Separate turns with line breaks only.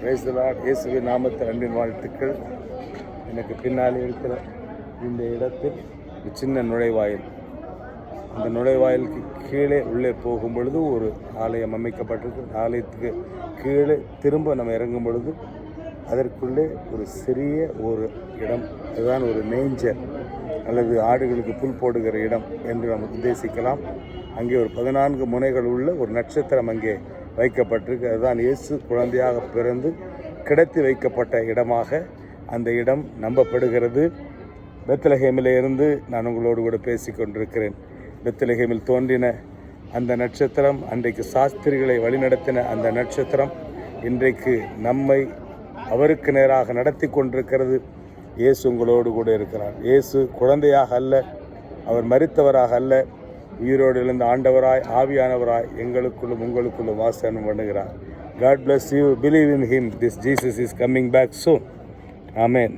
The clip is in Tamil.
Praise the Lord. இயேசுவின் நாமத்தில் அன்பின் வாழ்த்துக்கள். எனக்கு பின்னாலே இருக்கிற இந்த இடத்தில் ஒரு சின்ன நுழைவாயில். அந்த நுழைவாயிலுக்கு கீழே உள்ளே போகும் பொழுது ஒரு ஆலயம் அமைக்கப்பட்டிருக்கு. ஆலயத்துக்கு கீழே திரும்ப நம்ம இறங்கும் பொழுது அதற்குள்ளே ஒரு சிறிய ஒரு இடம், அதுதான் ஒரு மேஞ்சர் அல்லது ஆடுகளுக்கு புல் போடுகிற இடம் என்று நம்ம உத்தேசிக்கலாம். அங்கே ஒரு 14 முனைகள் உள்ள ஒரு நட்சத்திரம் அங்கே வைக்கப்பட்டிருக்கு. அதுதான் இயேசு குழந்தையாக பிறந்து கிடத்தி வைக்கப்பட்ட இடமாக அந்த இடம் நம்பப்படுகிறது. பெத்லகேமிலே இருந்து நான் உங்களோடு கூட பேசி கொண்டிருக்கிறேன். பெத்லகேமில் தோன்றின அந்த நட்சத்திரம், அன்றைக்கு சாஸ்திரிகளை வழிநடத்தின அந்த நட்சத்திரம் இன்றைக்கு நம்மை அவருக்கு நேராக நடத்தி கொண்டிருக்கிறது. இயேசு உங்களோடு கூட இருக்கிறார். இயேசு குழந்தையாக அல்ல, அவர் மரித்தவராக அல்ல, உயிரோடு எழுந்த ஆண்டவராய் ஆவியானவராய் எங்களுக்குள்ளும் உங்களுக்குள்ளும் வாசனம் பண்ணுகிறார். God bless you. Believe in him. This Jesus is coming back soon. Amen.